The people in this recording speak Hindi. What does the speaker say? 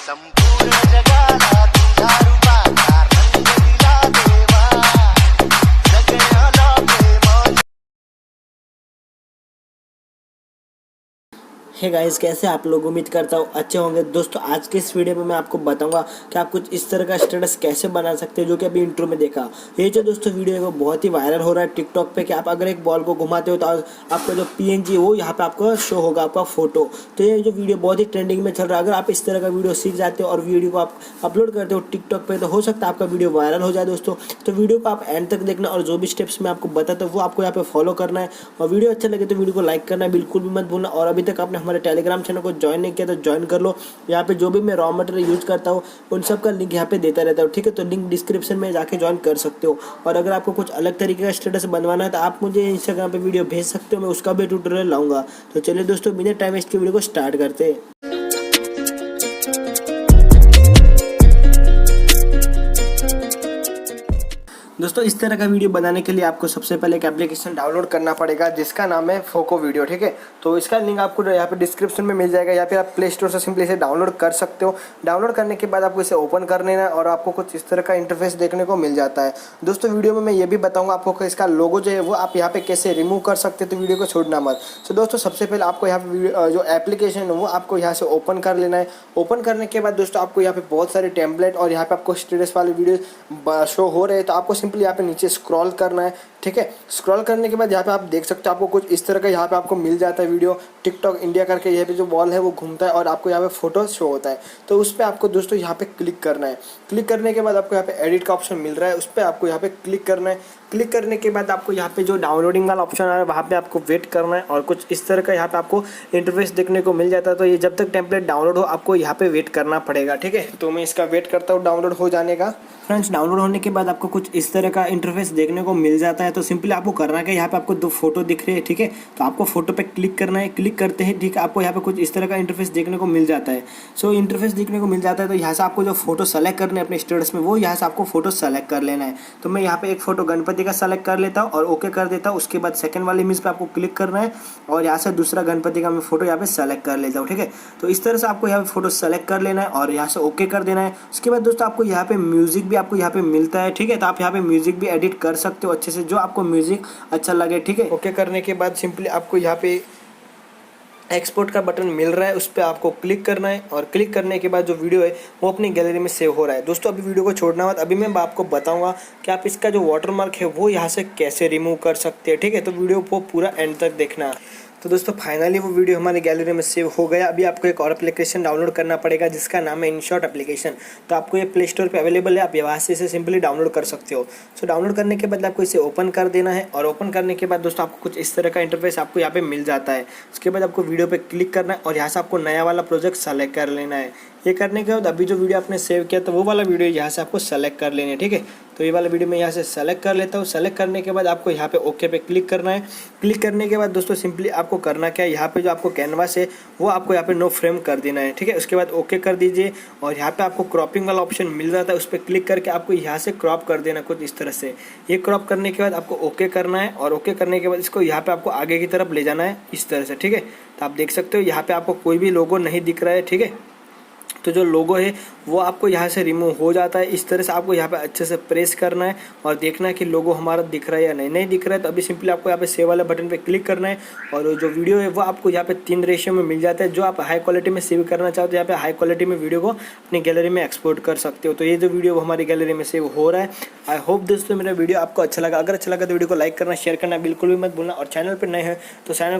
संपूर्ण जगाला तुझ्या रूपाचा रंग दिला देवा सगळ्याला प्रेम। हे गाइस, कैसे आप लोग? उम्मीद करता हूँ अच्छे होंगे। दोस्तों, आज के इस वीडियो में मैं आपको बताऊंगा कि आप कुछ इस तरह का स्टेटस कैसे बना सकते हैं, जो कि अभी इंट्रो में देखा। ये जो दोस्तों वीडियो है वो बहुत ही वायरल हो रहा है टिकटॉक पे कि आप अगर एक बॉल को घुमाते हो तो आपका जो PNG है वो यहाँ पे आपको शो होगा, आपका फोटो। तो ये जो वीडियो बहुत ही ट्रेंडिंग में चल रहा है। अगर आप इस तरह का वीडियो सीख जाते हो और वीडियो को आप अपलोड करते हो टिकटॉक पे, तो हो सकता है आपका वीडियो वायरल हो जाए दोस्तों। तो वीडियो को आप एंड तक देखना और जो भी स्टेप्स मैं आपको बताता हूँ वो आपको यहाँ पे फॉलो करना है। और वीडियो अच्छा लगे तो वीडियो को लाइक करना बिल्कुल भी मत भूलना। और अभी तक आपने हमारे टेलीग्राम चैनल को ज्वाइन नहीं किया तो ज्वाइन कर लो। यहाँ पे जो भी मैं रॉ मटेरियल यूज करता हूँ उन सब का लिंक यहाँ पे देता रहता हूँ, ठीक है। तो लिंक डिस्क्रिप्शन में जाके ज्वाइन कर सकते हो। और अगर आपको कुछ अलग तरीके का स्टेटस बनवाना है तो आप मुझे इंस्टाग्राम पे वीडियो भेज सकते हो, मैं उसका भी ट्यूटोरियल लाऊंगा। तो चलिए दोस्तों, बिना टाइम वेस्ट के वीडियो को स्टार्ट करते हैं। दोस्तों, इस तरह का वीडियो बनाने के लिए आपको सबसे पहले एक एप्लीकेशन डाउनलोड करना पड़ेगा जिसका नाम है फोको वीडियो, ठीक है। तो इसका लिंक आपको यहाँ पे डिस्क्रिप्शन में मिल जाएगा, या फिर आप प्ले स्टोर से सिंपली इसे डाउनलोड कर सकते हो। डाउनलोड करने के बाद आपको इसे ओपन कर लेना है और आपको कुछ इस तरह का इंटरफेस देखने को मिल जाता है। दोस्तों, वीडियो में मैं ये भी बताऊँगा आपको कि इसका लोगो जो है वो आप यहाँ पे कैसे रिमूव कर सकते हो, तो वीडियो को छोड़ना मत। तो दोस्तों, सबसे पहले आपको यहाँ पे जो एप्लीकेशन है वो आपको यहाँ से ओपन कर लेना है। ओपन करने के बाद दोस्तों आपको यहाँ पे बहुत सारे टेम्पलेट और यहाँ पे आपको स्टेटस वाले वीडियो शो हो रहे हैं। तो आपको सिंपली यहाँ पे नीचे स्क्रॉल करना है, ठीक है। स्क्रॉल करने के बाद यहाँ पे आप देख सकते हो आपको कुछ इस तरह का यहाँ पे आपको मिल जाता है वीडियो टिकटॉक इंडिया करके। यहाँ पे जो बॉल है वो घूमता है और आपको यहाँ पे फोटो शो होता है। तो उस पर आपको दोस्तों यहाँ पे क्लिक करना है। क्लिक करने के बाद आपको यहाँ पे एडिट का ऑप्शन मिल रहा है, उस पर आपको यहाँ पे क्लिक करना है। क्लिक करने के बाद आपको यहाँ पे जो डाउनलोडिंग वाला ऑप्शन आ रहा है वहाँ पे आपको वेट करना है और कुछ इस तरह का यहाँ पे आपको इंटरफेस देखने को मिल जाता है। तो ये जब तक टेम्पलेट डाउनलोड हो आपको यहाँ पे वेट करना पड़ेगा, ठीक है। तो मैं इसका वेट करता हूँ डाउनलोड हो जाने का। फ्रेंड्स, डाउनलोड होने के बाद आपको कुछ इस तरह का इंटरफेस देखने को मिल जाता है। तो सिंपली आपको करना है, यहाँ पे आपको दो फोटो दिख रहे हैं, ठीक है। तो आपको फोटो पे क्लिक करना है। क्लिक करते हैं, ठीक है, आपको यहाँ पे कुछ इस तरह का इंटरफेस देखने को मिल जाता है। सो इंटरफेस देखने को मिल जाता है। तो यहाँ से आपको जो फोटो सेलेक्ट करना है अपने स्टेटस में, वो यहाँ से आपको फोटो सेलेक्ट कर लेना है। तो मैं यहाँ पे एक फोटो गणपति का सेलेक्ट कर लेता हूँ और ओके कर देता हूँ। उसके बाद सेकंड वाली इमेज पे आपको क्लिक करना है और यहाँ से दूसरा गणपति का मैं फोटो यहाँ पे सेलेक्ट कर लेता हूँ, ठीक है। तो इस तरह से आपको यहाँ पे फोटो सेलेक्ट कर लेना है और यहाँ से ओके कर देना है। उसके बाद दोस्तों आपको यहाँ पे म्यूजिक भी आपको यहाँ पे मिलता है, ठीक है। तो आप यहाँ पे म्यूजिक भी एडिट कर सकते हो अच्छे से, जो आपको म्यूजिक अच्छा लगे, ठीक है। ओके करने के बाद सिंपली आपको यहाँ पे एक्सपोर्ट का बटन मिल रहा है, उस पर आपको क्लिक करना है। और क्लिक करने के बाद जो वीडियो है वो अपनी गैलरी में सेव हो रहा है। दोस्तों, अभी वीडियो को छोड़ना मत, अभी मैं आपको बताऊंगा कि आप इसका जो वाटरमार्क है वो यहाँ से कैसे रिमूव कर सकते हैं, ठीक है। तो वीडियो को पूरा एंड तक देखना। तो दोस्तों, फाइनली वो वीडियो हमारी गैलरी में सेव हो गया। अभी आपको एक और एप्लीकेशन डाउनलोड करना पड़ेगा जिसका नाम है InShot एप्लीकेशन। तो आपको ये प्ले स्टोर पे अवेलेबल है, आप यहाँ से इसे सिंपली डाउनलोड कर सकते हो। सो डाउनलोड करने के बाद आपको इसे ओपन कर देना है और ओपन करने के बाद दोस्तों आपको कुछ इस तरह का इंटरफेस आपको यहाँ पे मिल जाता है। उसके बाद आपको वीडियो पे क्लिक करना है और यहाँ से आपको नया वाला प्रोजेक्ट सेलेक्ट कर लेना है। ये करने के बाद अभी जो वीडियो आपने सेव किया तो वो वाला वीडियो यहाँ से आपको सेलेक्ट कर लेना है, ठीक है। तो ये वाला वीडियो मैं यहाँ से सेलेक्ट कर लेता हूँ। सेलेक्ट करने के बाद आपको यहाँ पे ओके पे क्लिक करना है। क्लिक करने के बाद दोस्तों सिंपली आपको करना क्या है, यहाँ पे जो आपको कैनवास है वो आपको यहाँ पे नो फ्रेम कर देना है, ठीक है। उसके बाद ओके कर दीजिए और यहाँ पे आपको क्रॉपिंग वाला ऑप्शन मिल जाता है, उस पर क्लिक करके आपको यहाँ से क्रॉप कर देना कुछ इस तरह से। ये क्रॉप करने के बाद आपको ओके करना है और ओके करने के बाद इसको यहाँ पे आपको आगे की तरफ ले जाना है इस तरह से, ठीक है। तो आप देख सकते हो यहाँ पे आपको कोई भी लोगो नहीं दिख रहा है, ठीक है। तो जो लोगो है वो आपको यहाँ से रिमूव हो जाता है। इस तरह से आपको यहाँ पे अच्छे से प्रेस करना है और देखना है कि लोगो हमारा दिख रहा है या नहीं दिख रहा है। तो अभी सिंपली आपको यहाँ पे सेव वाले बटन पे क्लिक करना है और जो वीडियो है वो आपको यहाँ पे 3 रेशियो में मिल जाता है। जो आप हाई क्वालिटी में सेव करना चाहते हो यहाँ पे हाई क्वालिटी में वीडियो को अपनी गैलरी में एक्सपोर्ट कर सकते हो। तो ये जो वीडियो हमारी गैलरी में सेव हो रहा है। आई होप दोस्तों मेरा वीडियो आपको अच्छा लगा। अगर अच्छा लगा तो वीडियो को लाइक करना, शेयर करना बिल्कुल भी मत भूलना और चैनल पर नए हैं तो चैनल